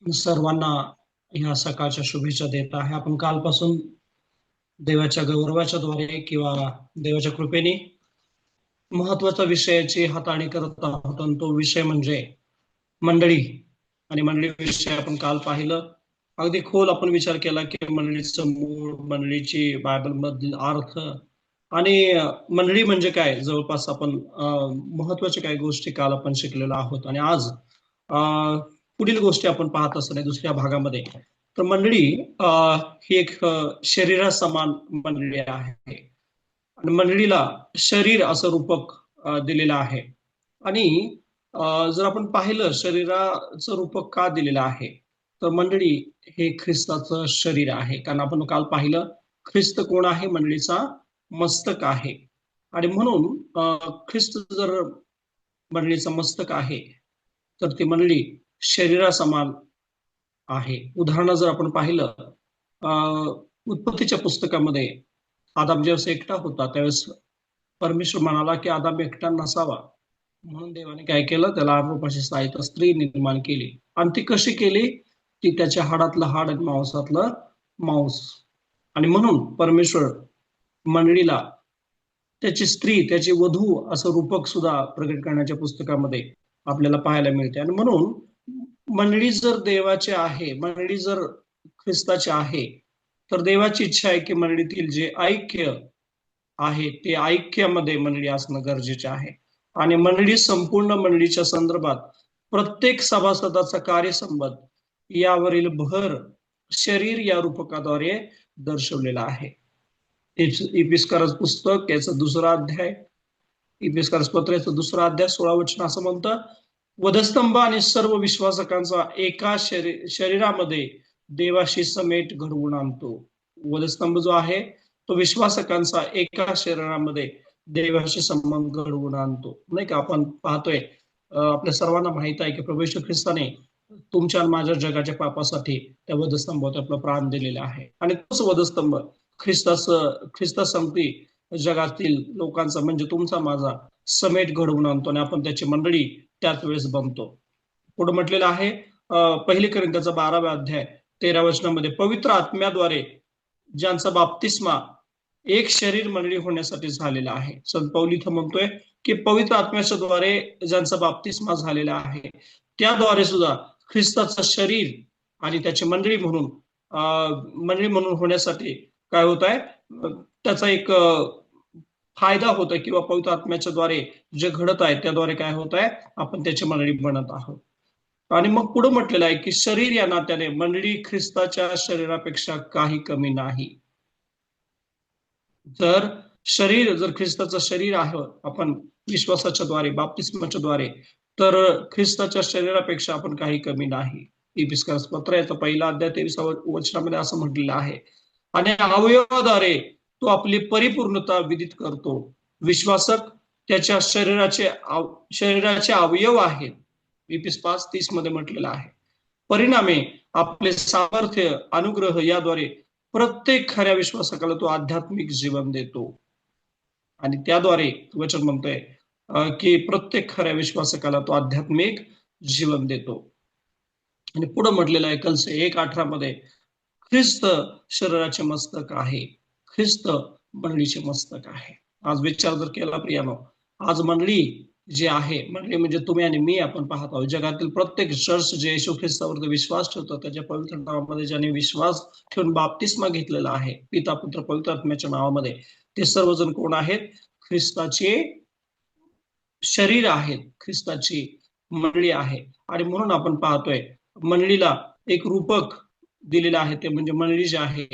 सर्वांना ह्या सकाळच्या शुभेच्छा देत आहे. आपण कालपासून देवाच्या गौरवाच्या द्वारे किंवा देवाच्या कृपेने महत्वाच्या विषयाची हाताळणी करत आहोत आणि तो विषय म्हणजे मंडळी. आणि मंडळी विषय आपण काल पाहिलं. अगदी खोल आपण विचार केला की मंडळीचं मूळ, मंडळीची बायबल मधील अर्थ आणि मंडळी म्हणजे काय. जवळपास आपण महत्वाच्या काही गोष्टी काल आपण शिकलेलो आहोत. आणि आज पुढील गोष्टी आपण पाहत असताना दुसऱ्या भागामध्ये तर मंडळी ही एक शरीरा समान मंडळी आहे आणि मंडळीला शरीर असं रूपक दिलेलं आहे. आणि जर आपण पाहिलं शरीराचं रूपक का दिलेलं आहे तर मंडळी हे ख्रिस्ताचं शरीर आहे. कारण आपण काल पाहिलं ख्रिस्त कोण आहे, मंडळीचा मस्तक आहे. आणि म्हणून ख्रिस्त जर मंडळीचं मस्तक आहे तर ती मंडळी शरीरासमान आहे. उदाहरण जर आपण पाहिलं उत्पत्तीच्या पुस्तकामध्ये आदाम जेव्हा एकटा होता त्यावेळेस परमेश्वर म्हणाला की आदाम एकटा नसावा, म्हणून देवाने काय केलं, त्याला रूपाची सहायता स्त्री निर्माण केली. आणि ती कशी केली, ती त्याच्या हाडातलं हाड आणि मांसातलं मांस. आणि म्हणून परमेश्वर मंडळीला त्याची स्त्री, त्याची वधू असं रूपक सुद्धा प्रकट करण्याच्या पुस्तकामध्ये आपल्याला पाहायला मिळते. आणि म्हणून मंडळी जर देवाचे आहे, मंडळी जर ख्रिस्ताचे आहे, तर देवाची इच्छा आहे की मंडळीतील जे ऐक्य आहे ते ऐक्यामध्ये मंडळी असणं गरजेचे आहे. आणि मंडळी संपूर्ण मंडळीच्या संदर्भात प्रत्येक सभासदाचा कार्यसंबंध यावरील भर शरीर या रूपकाद्वारे दर्शवलेला आहे. इपिस्कारस पुस्तक याचा दुसरा अध्याय, इपिस्कारस पत्र याचा दुसरा अध्याय 16 वचन असं म्हणतं, वधस्तंभ आणि सर्व विश्वासकांचा एका शरीरामध्ये देवाशी समेट घडवून आणतो. वधस्तंभ जो आहे तो विश्वासकांचा एका शरीरामध्ये देवाशी संबंध घडवून आणतो. नाही का, आपण पाहतोय आपल्या सर्वांना माहित आहे की प्रभू येशू ख्रिस्ताने तुमच्या आणि माझ्या जगाच्या पापासाठी त्या वधस्तंभावर आपला प्राण दिलेला आहे. आणि तोच वधस्तंभ ख्रिस्तासंगती जगातील लोकांचा म्हणजे तुमचा माझा समेट घडवून आणतो आणि आपण त्याची मंडळी त्याच वेळेस बनतो. पुढे म्हटलेलं आहे पहिली कोरिंथीचा 12वा अध्याय 13 वचनामध्ये, पवित्र आत्म्याद्वारे ज्यांचा बाप्तिस्मा एक शरीर मंडळी होण्यासाठी झालेला आहे. संत पौल इथं म्हणतोय की पवित्र आत्म्याच्या द्वारे ज्यांचा बाप्तिस्मा झालेला आहे त्याद्वारे सुद्धा ख्रिस्ताचं शरीर आणि त्याची मंडळी म्हणून होण्यासाठी काय होत आहे, त्याचा एक फायदा होत आहे किंवा पवित्र आत्म्याच्या द्वारे जे घडत आहे त्याद्वारे काय होत आहे, आपण त्याची मंडळी बनत आहोत. आणि मग पुढे म्हटलेलं आहे की शरीर या नात्याने मंडळी ख्रिस्ताच्या शरीरापेक्षा काही कमी नाही. जर ख्रिस्ताचं शरीर आहे आपण विश्वासाच्या द्वारे, बाप्तिस्माच्या द्वारे, तर ख्रिस्ताच्या शरीरापेक्षा आपण काही कमी नाही. इपिस्कारस पत्र याचा पहिला अध्याय 23 वचनामध्ये असं म्हटलेलं आहे. आणि अवयवाद्वारे तो आपली परिपूर्णता विदित करतो. विश्वासक त्याच्या शरीराचे अवयव आहेत. इपिस 5:30 मध्ये म्हटलेलं आहे. परिणामी आपले सामर्थ्य, अनुग्रह याद्वारे प्रत्येक खऱ्या विश्वासकाला तो आध्यात्मिक जीवन देतो. आणि त्याद्वारे वचन म्हणतोय की प्रत्येक खऱ्या विश्वासकाला तो आध्यात्मिक जीवन देतो. आणि पुढे म्हटलेलं आहे कलसे 1:18 मध्ये, ख्रिस्त शरीराचे मस्तक आहे, ख्रिस्त मंडळीचे मस्तक आहे. आज विचार जर केला प्रियानो, आज मंडळी जे आहे, मंडळी म्हणजे तुम्ही आणि मी, आपण पाहत आहोत जगातील प्रत्येक चर्च जे येशू ख्रिस्तावर विश्वास ठेवतो, त्याच्या पवित्र नावामध्ये ज्याने विश्वास ठेवून बाप्तिस्मा घेतलेला आहे पिता पुत्र पवित्र आत्म्याच्या नावामध्ये, ते सर्वजण कोण आहेत, ख्रिस्ताचे शरीर आहेत, ख्रिस्ताची मंडळी आहे. आणि म्हणून आपण पाहतोय मंडळीला एक रूपक दिलेलं आहे, ते म्हणजे मंडळी जे आहे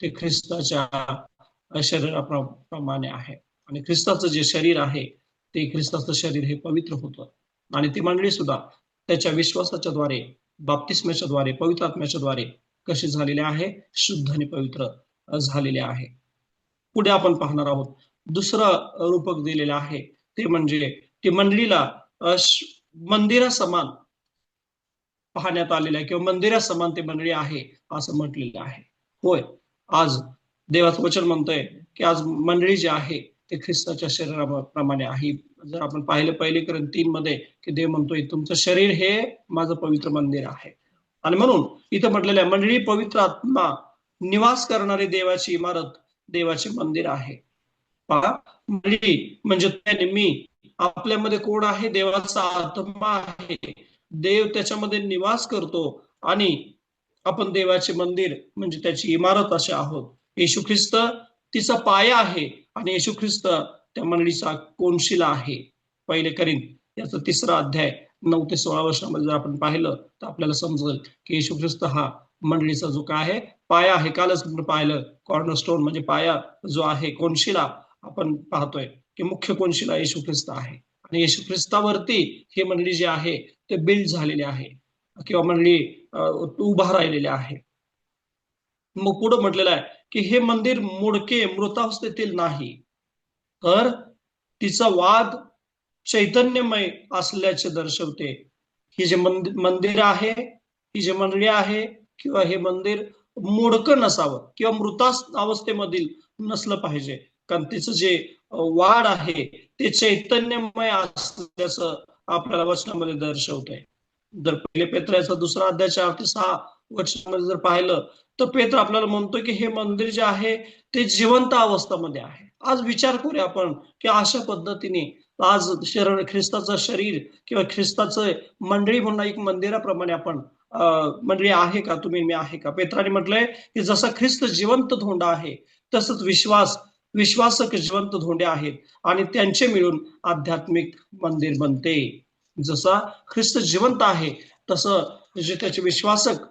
ते ख्रिस्ताच्या शरीराप्रमाणे आहे. आणि ख्रिस्ताचं जे शरीर आहे ते ख्रिस्ताचं शरीर हे पवित्र होतं. आणि ती मंडळी सुद्धा त्याच्या विश्वासाच्या द्वारे, बाप्तिस्माच्या द्वारे, पवित्र आत्म्याच्या द्वारे कशी झालेली आहे, शुद्ध आणि पवित्र झालेले आहे. पुढे आपण पाहणार आहोत दुसरं रूपक दिलेलं आहे, ते म्हणजे ती मंडळीला मंदिरासमान पाहण्यात आलेलं आहे किंवा मंदिरासमान ते मंडळी आहे असं म्हटलेलं आहे. होय, आज देवाचं वचन म्हणतंय की आज मंडळी जी आहे ते ख्रिस्ताच्या शरीराप्रमाणे आहे. जर आपण पाहिलं 1 कोरिंथी 3 मध्ये की देव म्हणतोय तुमचं शरीर हे माझं पवित्र मंदिर आहे. आणि म्हणून इथं म्हटलेलं आहे, मंडळी पवित्र आत्मा निवास करणारी देवाची इमारत, देवाचे मंदिर आहे. पहा, मंडळी म्हणजे त्याने मी, आपल्यामध्ये कोण आहे? देवाचा आत्मा आहे. देव त्याच्यामध्ये निवास करतो आणि आपण देवाचे मंदिर म्हणजे त्याची इमारत असे आहोत. येशू ख्रिस्त तिचा पाया आहे आणि येशू ख्रिस्त त्या मंडळीचा कोनशिला आहे. पहिले करीन याचा 3रा अध्याय 9 ते 16 वर्षामध्ये जर आपण पाहिलं तर आपल्याला समजेल की येशू ख्रिस्त हा मंडळीचा जो काय आहे पाया आहे. कालच आपण पाहिलं कॉर्नरस्टोन म्हणजे पाया जो आहे, कोनशिला आपण पाहतोय की मुख्य कोनशिला येशू ख्रिस्त आहे आणि येशू ख्रिस्तावरती हे मंडळी जे आहे ते बिल्ड झालेले आहे किंवा मंडळी उभा राहिलेले आहे. मग पुढे म्हटलेलं आहे की हे मंदिर मोडके मृतावस्थेतील नाही, तर तिचा वाद चैतन्यमय असल्याचे दर्शवते. ही जे मंदिर आहे, ही जे मंडळी आहे किंवा हे मंदिर मोडकं नसावं किंवा मृता अवस्थेमधील नसलं पाहिजे, कारण तिचं जे वाढ आहे ते चैतन्यमय असल्याचं आपल्याला वचनामध्ये दर्शवत आहे. जर पहिले पेत्राचा 2रा अध्याय 4 ते 6 वर्षामध्ये जर पाहिलं तर पेत्र आपल्याला म्हणतो की हे मंदिर जे आहे ते जिवंत अवस्थेमध्ये आहे. आज विचार करूया आपण की अशा पद्धतीने आज ख्रिस्ताचं शरीर किंवा ख्रिस्ताचं मंडळी म्हणून एक मंदिराप्रमाणे आपण मंडळी आहे का, तुम्ही मी आहे का? पेत्राने म्हटलंय की जसा ख्रिस्त जिवंत धोंडा आहे तसंच विश्वासक जिवंत धोंडे आहेत आणि त्यांचे मिळून आध्यात्मिक मंदिर बनते. जसा ख्रिस्त जिवंत आहे तसं जे त्याचे विश्वासक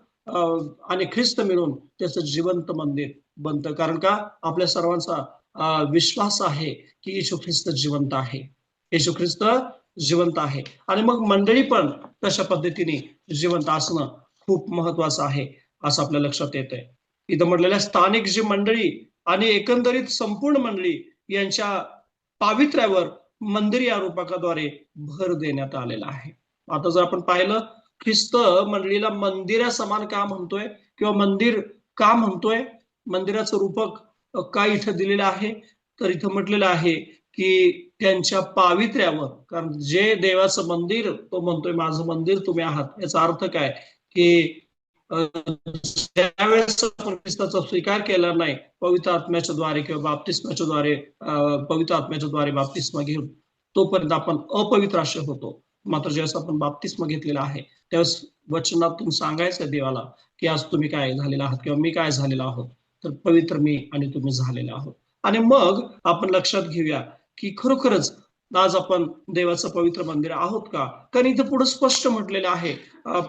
आणि ख्रिस्त मिळून त्याचं जिवंत मंदिर बनतं. कारण का? आपल्या सर्वांचा विश्वास आहे की येशू ख्रिस्त जिवंत आहे, येशू ख्रिस्त जिवंत आहे आणि मग मंडळी पण तशा पद्धतीने जिवंत असणं खूप महत्वाचं आहे असं आपल्या लक्षात येतंय. इथं म्हटलेल्या स्थानिक जी मंडळी आणि एकंदरीत संपूर्ण मंडळी यांच्या पावित्र्यावर मंदिर या रूपकाद्वारे भर देण्यात आलेला आहे. आता जर आपण पाहिलं ख्रिस्त मंडळीला मंदिरा समान का म्हणतोय किंवा मंदिर का म्हणतोय, मंदिराचं रूपक का इथं दिलेलं आहे, तर इथं म्हटलेलं आहे की त्यांच्या पावित्र्यावर, कारण जे देवाचं मंदिर तो म्हणतोय माझं मंदिर तुम्ही आहात, याचा अर्थ काय की त्यावेळेस आपण ख्रिस्ताचा स्वीकार केला नाही पवित्र आत्म्याच्या द्वारे किंवा बाप्तिस्माच्या द्वारे, पवित्र आत्म्याच्या द्वारे बाप्तिस्मा घेऊन तोपर्यंत आपण अपवित्र असे होतो. मात्र ज्यावेळेस आपण बाप्तिस्मा घेतलेला आहे त्यावेळेस वचनातून सांगायचं देवाला की आज तुम्ही काय झालेला आहात किंवा मी काय झालेला आहोत, तर पवित्र मी आणि तुम्ही झालेला आहोत. आणि मग आपण लक्षात घेऊया की खरोखरच आज आपण देवाचं पवित्र मंदिर आहोत का? कारण इथं पुढे स्पष्ट म्हटलेलं आहे,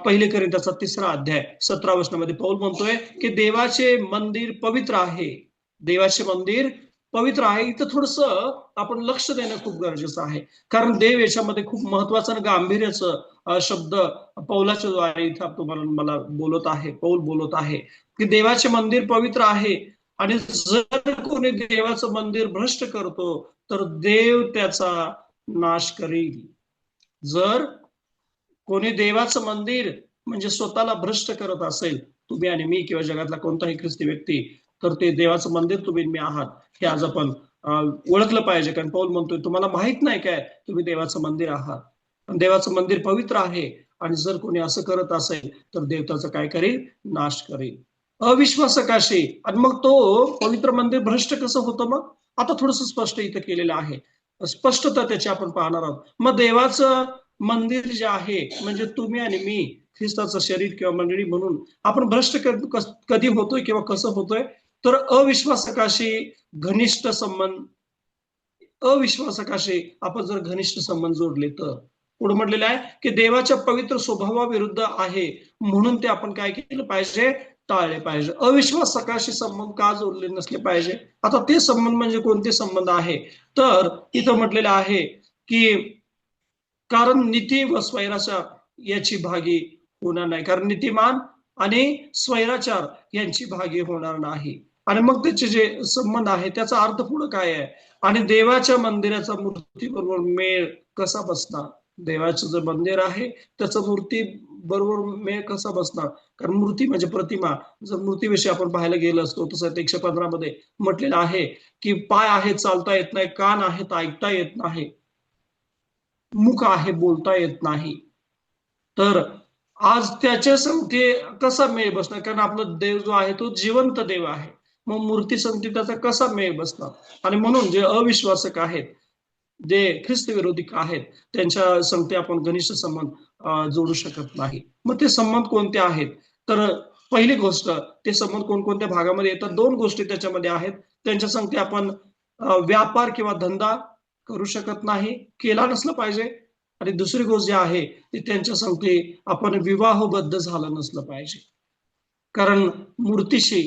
पहिले करिंथ्याचा 3रा अध्याय 17 वचनामध्ये पौल म्हणतोय की देवाचे मंदिर पवित्र आहे, देवाचे मंदिर पवित्र आहे. इथं थोडस आपण लक्ष देणं खूप गरजेचं आहे, कारण देव याच्यामध्ये खूप महत्वाचं आणि गांभीर्याचं शब्द पौलाच्या द्वारे इथं तुम्हाला मला बोलत आहे, पौल बोलत आहे की देवाचे मंदिर पवित्र आहे आणि जर कोणी देवाचं मंदिर भ्रष्ट करतो तर देव त्याचा नाश करील. जर कोणी देवाचं मंदिर म्हणजे स्वतःला भ्रष्ट करत असेल, तुम्ही आणि मी किंवा जगातला कोणताही ख्रिस्ती व्यक्ती, तर ते देवाचं मंदिर तुम्ही मी आहात हे आज आपण ओळखलं पाहिजे. कारण पौल म्हणतोय तुम्हाला माहित नाही काय तुम्ही देवाचं मंदिर आहात, देवाचं मंदिर पवित्र आहे आणि जर कोणी असं करत असेल तर देव त्याचं काय करेल? नाश करेल. अविश्वासकाशी, आणि मग तो पवित्र मंदिर भ्रष्ट कसं होतं? मग आता थोडस स्पष्ट इथं केलेलं आहे, स्पष्टता त्याची आपण पाहणार आहोत. मग देवाचं मंदिर जे आहे म्हणजे तुम्ही आणि मी ख्रिस्ताचं शरीर किंवा मंडळी म्हणून आपण भ्रष्ट कधी होतोय किंवा कसं होतोय? तर अविश्वासकाशी घनिष्ठ संबंध, अविश्वासकाशी आपण जर घनिष्ठ संबंध जोडले तर पुढे म्हटलेलं आहे की देवाच्या पवित्र स्वभावाविरुद्ध आहे म्हणून ते आपण काय केलं पाहिजे? टाळले पाहिजे. अविश्वासकाशी संबंध का जोडले नसले पाहिजे? आता ते संबंध म्हणजे कोणते संबंध आहे? तर इथं म्हटलेलं आहे की कारण नीती व स्वैराचार याची भागी होणार नाही, कारण नीतिमान आणि स्वैराचार यांची भागी होणार नाही. आणि मग त्याचे जे संबंध आहे त्याचा अर्थ पुढे काय आहे? आणि देवाच्या मंदिराचा मूर्ती बरोबर मेळ कसा बसणार? देवाचं जे मंदिर आहे त्याचं मूर्ती बरोबर मेळ कसा बसणार? कारण मूर्ती म्हणजे प्रतिमा. जर मूर्तीविषयी आपण पाहायला गेलो असतो तसं 115 मध्ये म्हटलेलं आहे की पाय आहेत चालता येत नाही, कान आहेत ऐकता येत नाही, मुख आहे बोलता येत नाही, तर आज त्याच्या संगती कसा मेळ बसणार? कारण आपला देव जो आहे तो जिवंत देव आहे. मग मूर्ती संगती त्याचा कसा मेळ बसणार? आणि म्हणून जे अविश्वासक आहेत, जे ख्रिस्त विरोधी आहेत, त्यांच्या संगती आपण घनिष्ठ संबंध जोडू शकत नाही. मग ते संबंध कोणते आहेत? तर पहिली गोष्ट, ते संबंध कोणकोणत्या भागामध्ये येतात? दोन गोष्टी त्याच्यामध्ये आहेत. त्यांच्या संगती आपण व्यापार किंवा धंदा करू शकत नाही, केला नसला पाहिजे. आणि दुसरी गोष्ट जी आहे ती त्यांच्या संगती आपण विवाहबद्ध झालं नसलं पाहिजे. कारण मूर्तीशी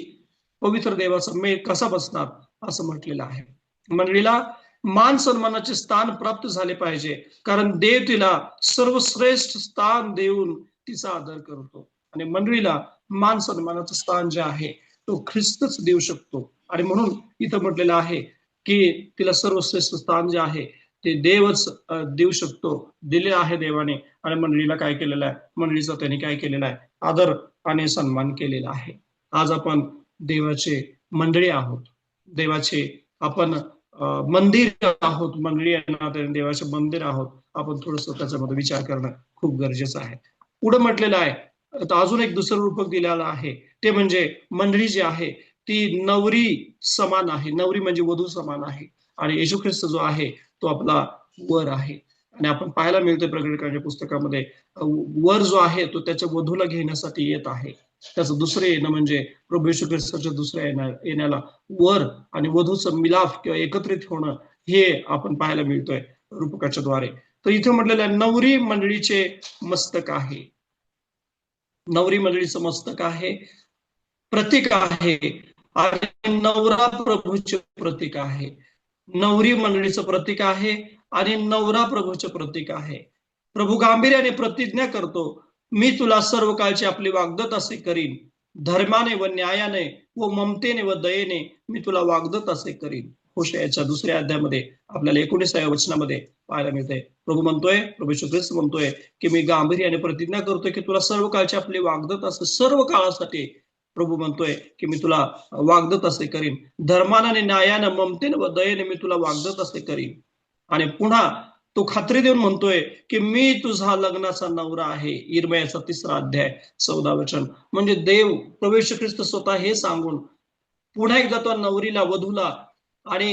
पवित्र देवाचा मेळ कसा बसणार असं म्हटलेलं आहे. मंडळीला मान सन्मानाचे स्थान प्राप्त झाले पाहिजे, कारण देव तिला सर्वश्रेष्ठ स्थान देऊन तिचा आदर करतो. आणि मंडळीला मान सन्मानाचं स्थान जे आहे तो ख्रिस्तच देऊ शकतो. आणि म्हणून इथं म्हटलेलं आहे की तिला सर्वश्रेष्ठ स्थान जे आहे ते देवच देऊ शकतो, दिले आहे देवाने. आणि मंडळीला काय केलेलं आहे? मंडळीचा त्याने काय केलेला आहे? आदर आणि सन्मान केलेला आहे. आज आपण देवाचे मंडळी आहोत, देवाचे आपण मंदिर आहोत. मंडळी देवाचे मंदिर आहोत. आपण थोडस त्याच्यामध्ये विचार करणं खूप गरजेचं आहे. पुढे म्हटलेलं आहे, अजून एक दुसरं रूपक दिलेलं आहे, ते म्हणजे मंडळी जी आहे ती नवरी समान आहे. नवरी म्हणजे वधू समान आहे. आणि येशू ख्रिस्त जो आहे तो आपला वर आहे. आणि आपण पाहायला मिळतोय प्रकटीकरणाच्या पुस्तकामध्ये वर जो आहे तो त्याच्या वधूला घेण्यासाठी येत आहे. त्याचं दुसरं येणं म्हणजे प्रभू येशू ख्रिस्ताच्या दुसऱ्या येण्याला वर आणि वधूचं मिलाफ किंवा एकत्रित होणं हे आपण पाहायला मिळतोय रूपकाच्या द्वारे. तर इथे म्हटलेलं आहे नवरी मंडळीचे मस्तक आहे. नवरी मंडळीचं मस्तक आहे, प्रतीक आहे. आणि नवरा प्रभूचे प्रतीक आहे. नवरी मंडळीचं प्रतीक आहे आणि नवरा प्रभूचे प्रतीक आहे. प्रभू गांभीर्याने प्रतिज्ञा करतो, मी तुला सर्व काळची आपली वाग्दत असे करीन. धर्माने व न्यायाने व ममतेने व दयेने मी तुला वाग्दत असे करीन. होशेयाच्या दुसऱ्या अध्यायामध्ये आपल्याला 19व्या वचनामध्ये पाहायला मिळते. प्रभू म्हणतोय, प्रभू येशू ख्रिस्त म्हणतोय की मी गांभीर्याने प्रतिज्ञा करतोय की तुला सर्व काळची आपली वाग्दत असे, सर्व काळासाठी प्रभू म्हणतोय की मी तुला वाग्दत असे करीन. धर्माने न्यायानं ममतेने व दयेने मी तुला वाग्दत असे करीन. आणि पुन्हा तो खात्री देऊन म्हणतोय की मी तुझा लग्नाचा नवरा आहे. इर्मयाचा 3रा अध्याय 14 वचन. म्हणजे देव प्रभू येशू ख्रिस्त स्वतः हे सांगून पुन्हा एकदा तो नवरीला, वधूला आणि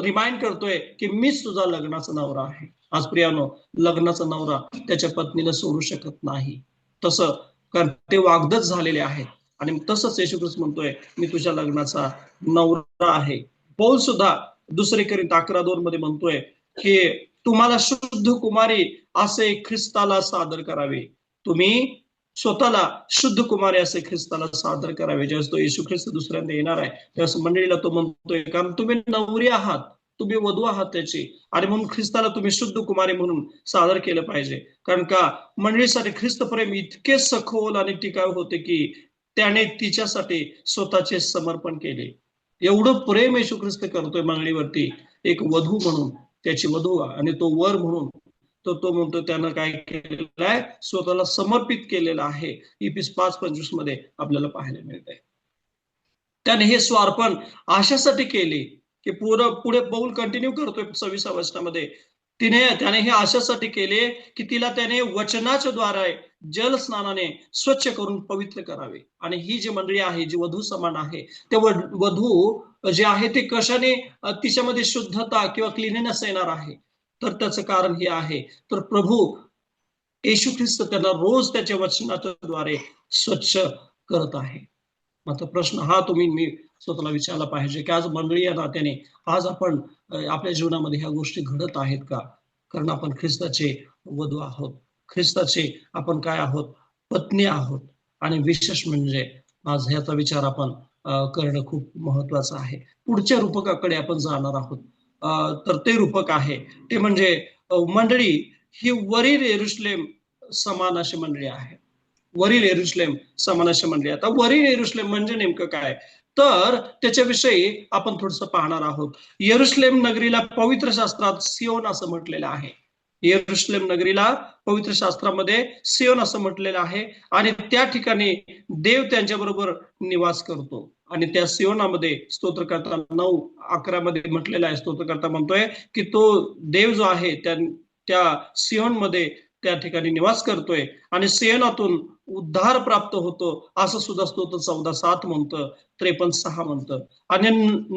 रिमाइंड करतोय की मीच तुझा लग्नाचा नवरा आहे. आज प्रियानो, लग्नाचा नवरा त्याच्या पत्नीला सोडू शकत नाही. तसं कारण ते वाग्दत झालेले आहेत. आणि तसंच येशू ख्रिस्त म्हणतोय मी तुझ्या लग्नाचा नवरा आहे. पौल सुद्धा 2 कोरिंथ 11:2 मध्ये म्हणतोय की तुम्हाला शुद्ध कुमारी असे ख्रिस्ताला सादर करावे. तुम्ही स्वतःला शुद्ध कुमारी असे ख्रिस्ताला सादर करावे. ज्यावेळेस तो येशू ख्रिस्त दुसऱ्यांदा येणार आहे त्यावेळेस मंडळीला तो म्हणतोय, कारण तुम्ही नवरी आहात, तुम्ही वधू आहात त्याची. आणि म्हणून ख्रिस्ताला तुम्ही शुद्ध कुमारी म्हणून सादर केलं पाहिजे. कारण का मंडळीसाठी ख्रिस्त प्रेम इतके सखोल आणि टिकाऊ होते की त्याने तिच्यासाठी स्वतःचे समर्पण केले. एवढं प्रेम येशू ख्रिस्त करतोय मंडळीवरती, एक वधू म्हणून, त्याची वधू आणि तो वर म्हणून. तो म्हणतो त्यानं काय केलेलं आहे? स्वतःला समर्पित केलेलं आहे. इफिस 5:25 मध्ये आपल्याला पाहायला मिळत आहे. त्याने हे स्वार्पण अशासाठी केले की पुढे पौल कंटिन्यू करतोय 26व्या वचनामध्ये, त्याने हे अशासाठी केले की तिला त्याने वचनाच्या द्वारे जल स्नानाने स्वच्छ करून पवित्र करावे. आणि ही जी मंडळी आहे, जी वधू समान आहे, ते वधू जे आहे ते कशाने तिच्यामध्ये शुद्धता किंवा क्लिननेस येणार आहे? तर त्याचं कारण हे आहे, तर प्रभू येशू ख्रिस्त त्यांना रोज त्याच्या वचनाच्या द्वारे स्वच्छ करत आहे. मात्र प्रश्न हा तुम्ही मी स्वतःला विचारला पाहिजे की आज मंडळी या नात्याने आज आपण आपल्या जीवनामध्ये ह्या गोष्टी घडत आहेत का? कारण आपण ख्रिस्ताचे वधू आहोत, ख्रिस्ताचे आपण काय आहोत? पत्नी आहोत. आणि विशेष म्हणजे आज ह्याचा विचार आपण करणं खूप महत्वाचं आहे. पुढच्या रूपकाकडे आपण जाणार आहोत. तर ते रूपक आहे ते म्हणजे मंडळी ही वरील यरुशलेम समान अशी मंडळी आहे. वरील यरुशलेम समान अशी मंडळी. आता वरील यरुशलेम म्हणजे नेमकं काय? तर त्याच्याविषयी आपण थोडस पाहणार आहोत. यरुशलेम नगरीला पवित्र शास्त्रात सियोन असं म्हटलेलं आहे. यरुशलेम नगरीला पवित्र शास्त्रामध्ये सियोन असं म्हटलेलं आहे. आणि त्या ठिकाणी देव त्यांच्या बरोबर निवास करतो. आणि त्या सियोनामध्ये स्तोत्रकर्ता 9:11 मध्ये म्हटलेला आहे, स्तोत्रकर्ता म्हणतोय की तो देव जो आहे त्या सियोन मध्ये त्या ठिकाणी निवास करतोय आणि सियोनातून उद्धार प्राप्त होतो, असं सुद्धा स्तोत्र 14:7 म्हणतं, 53:6 म्हणतं. आणि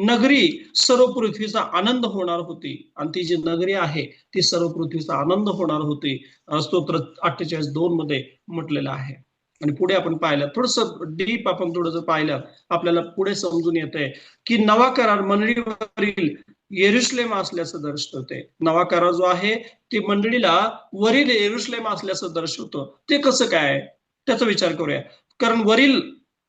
नगरी सर्व पृथ्वीचा आनंद होणार होती, आणि ती जी नगरी आहे ती सर्व पृथ्वीचा आनंद होणार होती, स्तोत्र 48:2 मध्ये म्हटलेलं आहे. आणि पुढे आपण पाहिलं, थोडस डीप आपण थोडं जर पाहिलं, आपल्याला पुढे समजून येतंय की नवा करार मंडळीवरील येरुशलेम असल्याचं दर्शवते. नवा करार जो आहे ते मंडळीला वरील येरुशलेम असल्याचं दर्शवतो. ते कसं काय, त्याचा विचार करूया. कारण वरील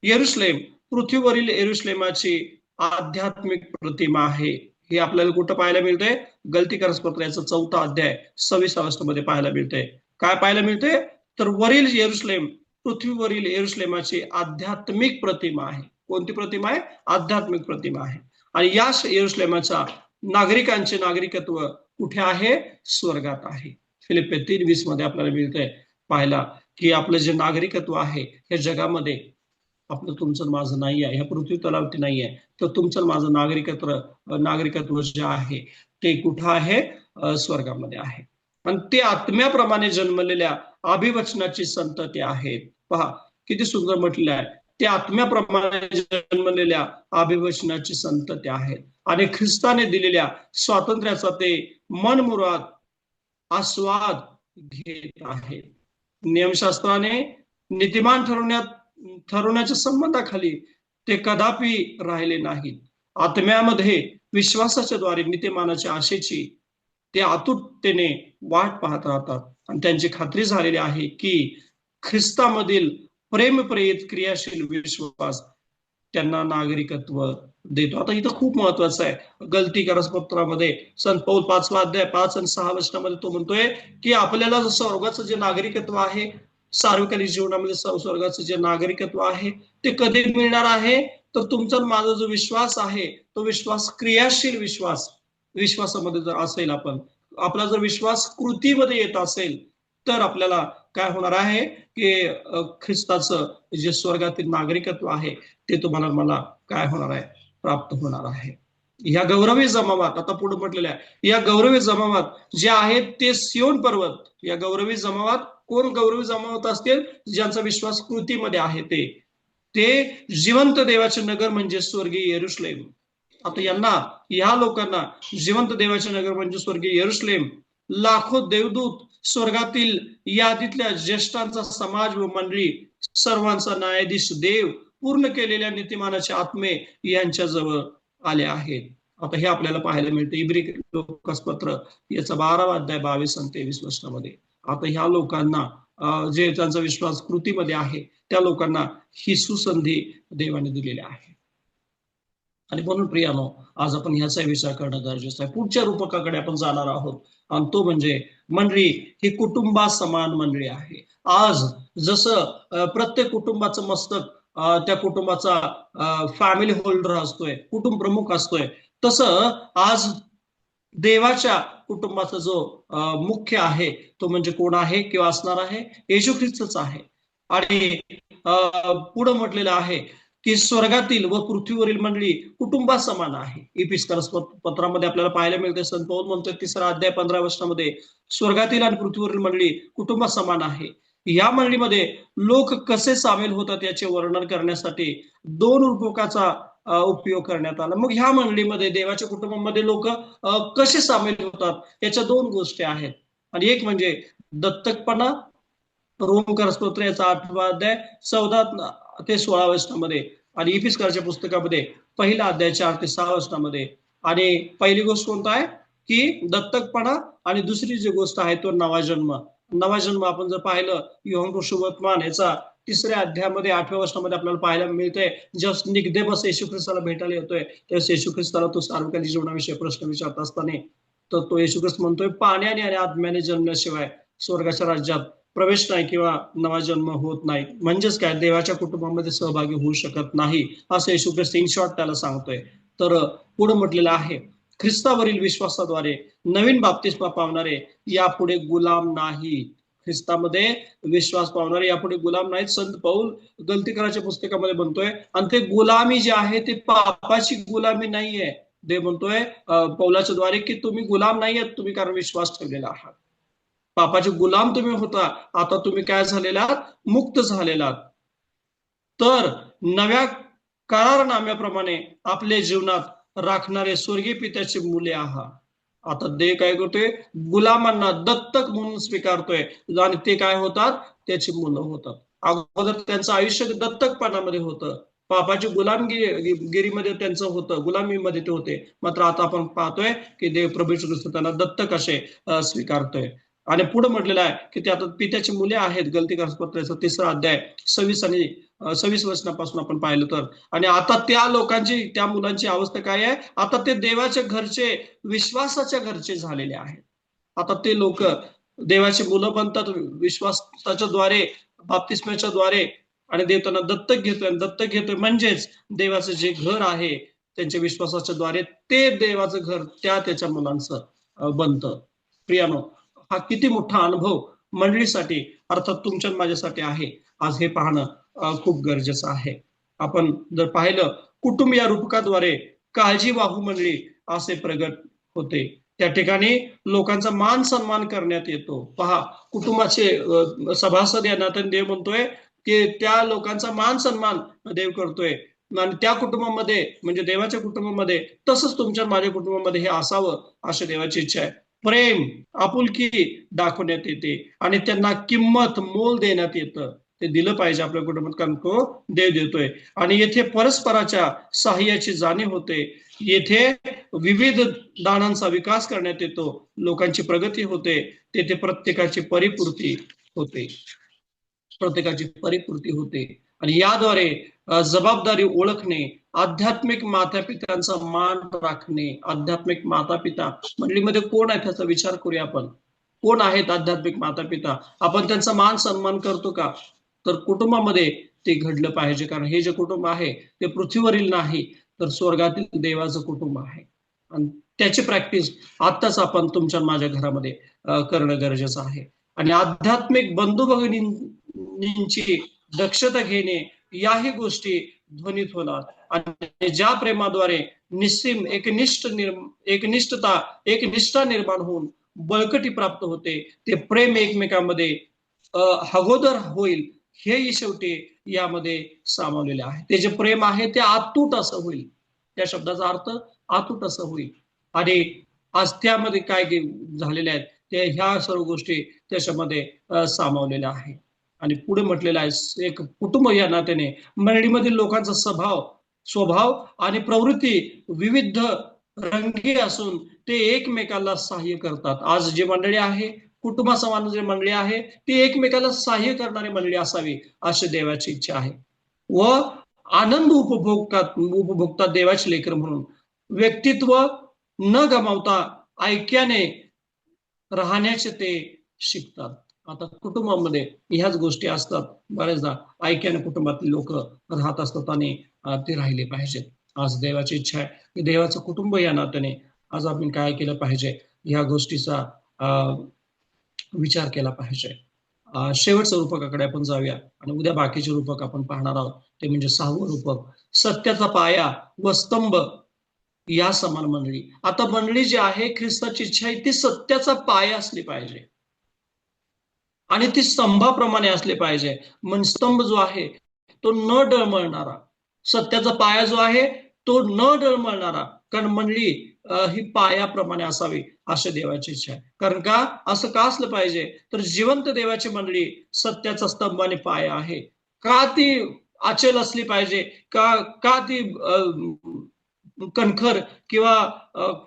येरुशलेम पृथ्वीवरील येरुशलेमाची आध्यात्मिक प्रतिमा आहे. हे आपल्याला कुठं पाहायला मिळतंय? गलतीकारपत्र याचा 4 अध्याय 26 मध्ये पाहायला मिळतंय. काय पाहायला मिळतंय? तर वरील येरुशलेम पृथ्वीवरील येरुशलेमाची आध्यात्मिक प्रतिमा आहे. कोणती प्रतिमा आहे? आध्यात्मिक प्रतिमा आहे. आणि या येरुशलेमाच्या नागरिकांचे नागरिकत्व कुठे आहे? स्वर्गात आहे. फिलिप्पी 3:20 मध्ये आपल्याला मिळतंय पाहायला की आपलं जे नागरिकत्व आहे हे जगामध्ये आपलं तुमचं माझं नाही आहे, ह्या पृथ्वी तलावरती नाही आहे, तर तुमचं माझं नागरिकत्व जे आहे ते कुठं आहे? स्वर्गामध्ये आहे. आणि ते आत्म्याप्रमाणे जन्मलेल्या अभिवचनाची संतती आहेत. पहा किती सुंदर म्हटलेलं आहे, ते आत्म्याप्रमाणे जन्मलेल्या अभिवचनाची संतती आहेत आणि ख्रिस्ताने दिलेल्या स्वातंत्र्याचा ते मनमुराद आस्वाद घेत आहेत. नियमशास्त्राने नीतिमान ठरवण्याच्या संबंधाखाली ते कदापि राहिले नाहीत. आत्म्यामध्ये विश्वासाच्या द्वारे नीतिमानाच्या आशेची ते आतुरतेने वाट पाहत राहतात आणि त्यांची खात्री झालेली आहे की ख्रिस्तामधील प्रेमप्रेरित क्रियाशील विश्वास त्यांना नागरिकत्व देतो. आता इथं खूप महत्वाचं आहे, गलतीकारपत्रामध्ये संत पौल 5 अध्याय 5 आणि 6 वचनामध्ये तो म्हणतोय की आपल्याला स्वर्गाचं जे नागरिकत्व आहे, सार्वकालिक जीवनामध्ये स्वर्गाचं जे नागरिकत्व आहे ते कधी मिळणार आहे? तर तुमचा माझा जो विश्वास आहे तो विश्वास क्रियाशील विश्वासामध्ये जर असेल, आपला जर विश्वास कृतीमध्ये येत असेल, तर आपल्याला काय होणार आहे की ख्रिस्ताचं जे स्वर्गातील नागरिकत्व आहे ते तुम्हाला मला काय होणार आहे? प्राप्त होणार आहे. या गौरवी जमावात, आता पुढे म्हटलेलं आहे, या गौरवी जमावात जे आहेत ते सियोन पर्वत, या गौरवी जमावात कोण गौरवी जमावत असतील? ज्यांचा विश्वास कृतीमध्ये आहे ते जिवंत देवाचे नगर म्हणजे स्वर्गीय येरुशलेम. आता या लोकांना जिवंत देवाचे नगर म्हणजे स्वर्गीय येरुशलेम, लाखो देवदूत, स्वर्गातील यादीतल्या ज्येष्ठांचा समाज व मंडळी, सर्वांचा न्यायाधीश देव, पूर्ण केलेल्या नीतिमानाचे आत्मे यांच्या जवळ आले आहेत. आता हे आपल्याला पाहायला मिळतं इब्री लोकासपत्र याचा 12 अध्याय 22 आणि 23 वचनामध्ये. आता ह्या लोकांना जे त्यांचा विश्वास कृतीमध्ये आहे त्या लोकांना ही सुसंधी देवाने दिलेली आहे. आणि म्हणून प्रियानो, आज आपण ह्याचा विचार करणं गरजेचं आहे. पुढच्या रूपकाकडे आपण जाणार आहोत आणि तो म्हणजे मंडळी ही कुटुंबा समान मंडळी आहे. आज जसं प्रत्येक कुटुंबाचं मस्तक त्या कुटुंबाचा फॅमिली होल्डर असतोय, कुटुंब प्रमुख असतोय, तसं आज देवाच्या कुटुंबाचा जो मुख्य आहे तो म्हणजे कोण आहे किंवा असणार आहे? येशू ख्रिस्तच आहे. आणि पुढे म्हटलेलं आहे की स्वर्गातील व पृथ्वीवरील मंडळी कुटुंबा समान आहे. इफिसियन्स पत्रामध्ये आपल्याला पाहायला मिळते, संत पौल म्हणतोय 3 अध्याय 15 वचनामध्ये, स्वर्गातील आणि पृथ्वीवरील मंडळी कुटुंबा समान आहे. या मंडळीमध्ये लोक कसे सामील होतात याचे वर्णन करण्यासाठी 2 रूपकाचा उपयोग करण्यात आला. मग ह्या मंडळीमध्ये, देवाच्या कुटुंबामध्ये लोक कसे सामील होतात याच्या 2 गोष्टी आहेत. आणि एक म्हणजे दत्तकपणा, रोमकरपत्र याचा 8 अध्याय 14 ते 16 वचनामध्ये, आणि इफिसियन्सच्या पुस्तकामध्ये 1 अध्याय 4 ते 6 वचनामध्ये. आणि पहिली गोष्ट कोणता आहे की दत्तकपणा, आणि दुसरी जी गोष्ट आहे तो नवा जन्म. नवा जन्म आपण जर पाहिलं योहान शुभवर्तमान याचा 3 अध्यायामध्ये 8व्या वचनामध्ये आपल्याला पाहायला मिळतंय, जेव्हा निकोदेमस येशू ख्रिस्ताला भेटायला येतोय तेव्हा येशू ख्रिस्ताला तो सार्वकालिक जीवनाविषयी प्रश्न विचारत असताना तर तो येशू ख्रिस्त म्हणतोय, पाण्याने आणि आत्म्याने जन्मल्याशिवाय स्वर्गाच्या राज्यात प्रवेश नाही किंवा नवा जन्म होत नाही. म्हणजेच काय? देवाच्या कुटुंबामध्ये सहभागी होऊ शकत नाही असं येशू ख्रिस्त इन शॉर्ट त्याला सांगतोय. तर पुढे म्हटलेलं आहे, ख्रिस्तावरील विश्वासाद्वारे नवीन बाप्तिस्मा पावणारे यापुढे गुलाम नाही. ख्रिस्तामध्ये विश्वास पावणारे यापुढे गुलाम नाहीत. संत पौल गलतीकाराच्या पुस्तकामध्ये म्हणतोय, आणि ते गुलामी जी आहे ते पापाची गुलामी नाहीये. देव म्हणतोय पौलाच्या द्वारे की तुम्ही गुलाम नाहीयेत, तुम्ही कारण विश्वास ठेवलेला आहात. पापाचे गुलाम तुम्ही होता, आता तुम्ही काय झालेला आहात? मुक्त झालेला आहात. तर नव्या करारनाम्याप्रमाणे आपल्या जीवनात राखणारे स्वर्गीय पित्याचे मुले आहात. आता देव काय करतोय? गुलामांना दत्तक म्हणून स्वीकारतोय आणि ते काय होतात? त्याची मुलं होतात. अगोदर त्यांचं आयुष्य दत्तकपणामध्ये होतं, पापाची गुलामगिरीमध्ये त्यांचं होतं, गुलामीमध्ये ते होते. मात्र आता आपण पाहतोय की देव प्रभू येशू ख्रिस्त त्यांना दत्तक असे स्वीकारतोय. आणि पुढे म्हटलेलं आहे की ते आता पित्याची मुले आहेत. गलतीपत्राचा 3रा अध्याय 26 आणि 26 वचनापासून आपण पाहिलं तर. आणि आता त्या लोकांची, त्या मुलांची अवस्था काय आहे? आता ते देवाच्या घरचे, विश्वासाच्या घरचे झालेले आहेत. आता ते लोक देवाची मुलं बनतात विश्वासाच्या द्वारे, बाप्तिस्माच्या द्वारे. आणि देव त्यांना दत्तक घेतोय. दत्तक घेतोय म्हणजेच देवाचं जे घर आहे त्यांच्या विश्वासाच्या द्वारे, ते देवाचं घर त्याच्या मुलांचं बनतं. प्रियानो, हा किती मोठा अनुभव मंडळीसाठी, अर्थात तुमच्या माझ्यासाठी आहे. आज हे पाहणं खूप गरजेचं आहे. आपण जर पाहिलं, कुटुंब या रूपकाद्वारे काळजी वाहू मंडळी असे प्रगट होते. त्या ठिकाणी लोकांचा मान सन्मान करण्यात येतो. पहा, कुटुंबाचे सभासद या नात्याने देव म्हणतोय की त्या लोकांचा मान सन्मान देव करतोय. आणि त्या कुटुंबामध्ये, म्हणजे देवाच्या कुटुंबामध्ये, तसंच तुमच्या माझ्या कुटुंबामध्ये हे असावं अशी देवाची इच्छा आहे. प्रेम, आपुलकी दाखवण्यात येते आणि त्यांना किंमत, मोल देण्यात येतं. ते दिलं पाहिजे आपल्या कुटुंबात, कारण तो देव देतोय. आणि येथे परस्पराच्या सहाय्याची जाणीव होते. येथे विविध दानांचा विकास करण्यात येतो. लोकांची प्रगती होते. तेथे प्रत्येकाची परिपूर्ती होते. प्रत्येकाची परिपूर्ती होते. आणि याद्वारे जबाबदारी ओळखणे, आध्यात्मिक मातापित्यांचा मान राखणे. आध्यात्मिक मातापिता मंडळीमध्ये कोण आहे त्याचा विचार करूया आपण. कोण आहेत आध्यात्मिक मातापिता? आपण त्यांचा मान सन्मान करतो का? तर कुटुंबामध्ये ते घडलं पाहिजे, कारण हे जे कुटुंब आहे ते पृथ्वीवरील नाही, तर स्वर्गातील देवाचं कुटुंब आहे. आणि त्याची प्रॅक्टिस आत्ताच आपण तुमच्या माझ्या घरामध्ये करणं गरजेचं आहे. आणि आध्यात्मिक बंधू भगिनींची दक्षता घेणे, याही गोष्टी ध्वनित होणार. आणि ज्या प्रेमाद्वारे निस्सीम एकनिष्ठा निर्माण होऊन बळकटी प्राप्त होते, ते प्रेम एकमेकांमध्ये हगोदर होईल, हेही शेवटी यामध्ये सामावलेले आहे. ते जे प्रेम आहे ते अतूट असं होईल. त्या शब्दाचा अर्थ अतूट असं होईल. आणि आज त्यामध्ये काय झालेले आहेत ते, ह्या सर्व गोष्टी त्याच्यामध्ये सामावलेल्या आहेत. आणि पुढे म्हटलेलं आहे, एक कुटुंब या नात्याने मंडळीमधील लोकांचा स्वभाव आणि प्रवृत्ती विविध रंगी असून ते एकमेकाला सहाय्य करतात. आज जी मंडळी आहे, कुटुंबासमान जी मंडळी आहे, ती एकमेकाला सहाय्य करणारी मंडळी असावी अशी देवाची इच्छा आहे. व आनंद उपभोगतात देवाचे लेकर म्हणून. व्यक्तित्व न गमावता ऐक्याने राहण्याचे ते शिकतात. आता कुटुंबामध्ये ह्याच गोष्टी असतात. बरेचदा ऐक्याने कुटुंबातले लोक राहत असतात आणि ते राहिले पाहिजेत. आज देवाची इच्छा आहे की देवाचं कुटुंब या नात्याने आज आपण काय केलं पाहिजे, ह्या गोष्टीचा विचार केला पाहिजे. शेवटचं रूपकाकडे आपण जाऊया आणि उद्या बाकीचे रूपक आपण पाहणार आहोत. ते म्हणजे 6वं रूपक, सत्याचा पाया व स्तंभ या समान मंडळी. आता मंडळी जी आहे, ख्रिस्ताची इच्छा आहे ती सत्याचा पाया असली पाहिजे आणि ती स्तंभाप्रमाणे असले पाहिजे. मन स्तंभ जो आहे तो न डळमळणारा, सत्याचा पाया जो आहे तो न डळमळणारा, कारण मंडळी ही पायाप्रमाणे असावी अशी देवाची इच्छा आहे. कारण का असं का असलं पाहिजे, तर जिवंत देवाची मंडळी सत्याचा स्तंभ आणि पाया आहे. का ती अचल असली पाहिजे, का ती कणखर किंवा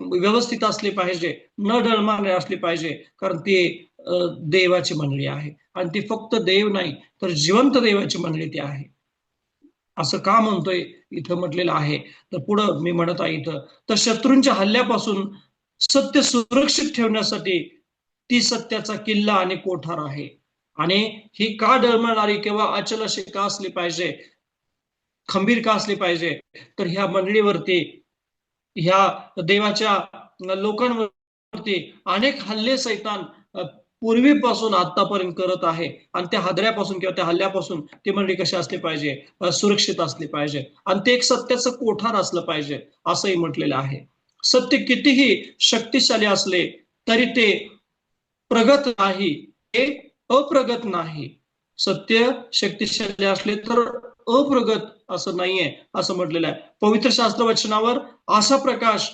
व्यवस्थित असली पाहिजे, न डळमळणारी असली पाहिजे, कारण ती देवाची मंडळी आहे. आणि ती फक्त देव नाही, तर जिवंत देवाची मंडळी ती आहे. असं का म्हणतोय इथं म्हटलेलं आहे, तर पुढं मी म्हणत आहे इथं, तर शत्रूंच्या हल्ल्यापासून सत्य सुरक्षित ठेवण्यासाठी ती सत्याचा किल्ला आणि कोठार आहे. आणि ही का डळमळणारी किंवा अचल अशी का असली पाहिजे, खंबीर का असली पाहिजे, तर ह्या मंडळीवरती, ह्या देवाच्या लोकांवरती अनेक हल्ले सैतान पूर्वीपासून आतापर्यंत करत आहे. आणि त्या हादऱ्यापासून किंवा त्या हल्ल्यापासून ती मंडळी कशी असली पाहिजे, सुरक्षित असली पाहिजे. आणि ते एक सत्याचं कोठार असलं पाहिजे असंही म्हटलेलं आहे. सत्य कितीही शक्तिशाली असले तरी ते प्रगत नाही, हे अप्रगत नाही. सत्य शक्तिशाली असले तर अप्रगत असं नाहीये असं म्हटलेलं आहे. पवित्र शास्त्र वचनावर असा प्रकाश,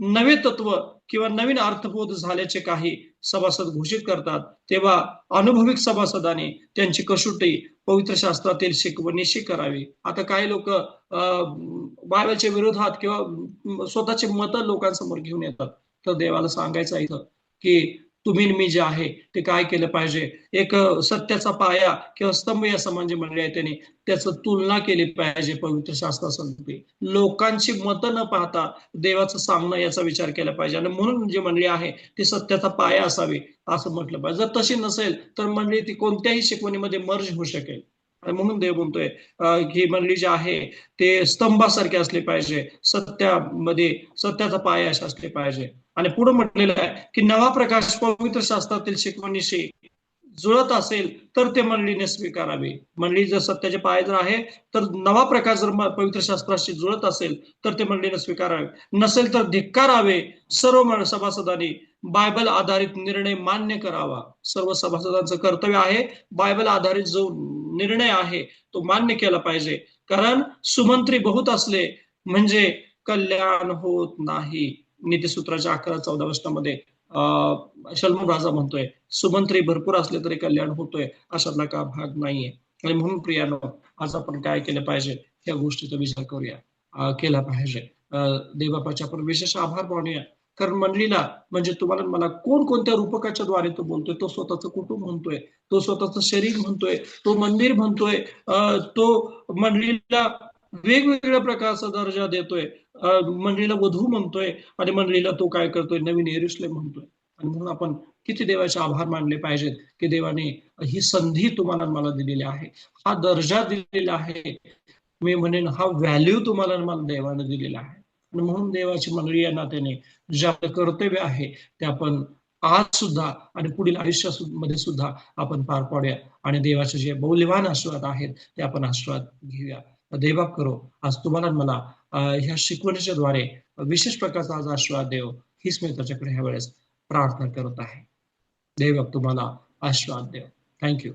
नवे तत्व किंवा नवीन अर्थबोध झाल्याचे काही सभासद घोषित करतात, तेव्हा अनुभविक सभासदाने त्यांची कसोटी पवित्र शास्त्रातील शिकवणीशी करावी. आता काही लोक बायबलच्या विरोधात किंवा स्वतःचे मत लोकांसमोर घेऊन येतात. तर देवाला सांगायचं इथं की तुम्ही मी जे आहे ते काय केलं पाहिजे. एक सत्याचा पाया किंवा स्तंभ या समाज मंडळी आहे त्याने त्याचं तुलना केली पाहिजे पवित्र शास्त्रासंगती. लोकांची मतं न पाहता देवाचं सांगणं याचा विचार केला पाहिजे. आणि म्हणून जी मंडळी आहे ती सत्याचा पाया असावी असं म्हटलं पाहिजे. जर तशी नसेल तर मंडळी ती कोणत्याही शिकवणीमध्ये मर्ज होऊ शकेल. आणि म्हणून देव म्हणतोय की मंडळी जी आहे ते स्तंभासारखे असले पाहिजे, सत्यामध्ये सत्याचा पाया असले पाहिजे. आणि पुढे म्हटलेलं आहे की नवा प्रकाश पवित्र शास्त्रातील शिकवणीशी जुळत असेल तर ते मंडळीने स्वीकारावे. मंडळी जर सत्याचे पाय जर आहे तर नवा प्रकाश जर पवित्र शास्त्राशी जुळत असेल तर ते मंडळीने स्वीकारावे. नसेल तर धिक्कारावे. सर्व सभासदांनी बायबल आधारित निर्णय मान्य करावा. सर्व सभासदांचं कर्तव्य आहे बायबल आधारित जो निर्णय आहे तो मान्य केला पाहिजे. कारण सुमंत्री बहुत असले म्हणजे कल्याण होत नाही. नीतिसूत्राच्या 11-14 वचनामध्ये शलोमोन राजा म्हणतोय सुमंत्री भरपूर असले तरी कल्याण होतोय अशातला का भाग नाहीये. आणि म्हणून प्रियानो आज आपण काय केलं पाहिजे या गोष्टीचा विचार करूया, केला पाहिजे. देवबापाचे आपण विशेष आभार मानूया. कारण मंडळीला म्हणजे तुम्हाला मला कोणकोणत्या रूपकाच्या द्वारे तो बोलतोय. तो स्वतःचं कुटुंब म्हणतोय, तो स्वतःचं शरीर म्हणतोय, तो मंदिर म्हणतोय, तो मंडळीला वेगवेगळ्या प्रकारचा दर्जा देतोय, मंडळीला वधू म्हणतोय आणि मंडळीला तो काय करतोय नवीन यरुशलेम म्हणतोय. आणि म्हणून आपण किती देवाचे आभार मानले पाहिजेत की देवाने ही संधी तुम्हाला मला दिलेली आहे, हा दर्जा दिलेला आहे, मी म्हणेन हा व्हॅल्यू तुम्हाला मला देवाने दिलेला आहे. आणि म्हणून देवाची मंडळी या नात्याने जे आपलं कर्तव्य आहे ते आपण आज सुद्धा आणि पुढील आयुष्यामध्ये सुद्धा आपण पार पाडूया. आणि देवाचे जे मौल्यवान आशीर्वाद आहेत ते आपण आशीर्वाद घेऊया. देवबाप करो आज तुम्हाला मला ह्या शिकवणीच्या द्वारे विशेष प्रकारचा आज आशीर्वाद देव हीच मी त्याच्याकडे ह्या वेळेस प्रार्थना करत आहे. देवबाप तुम्हाला आशीर्वाद देव. थँक्यू.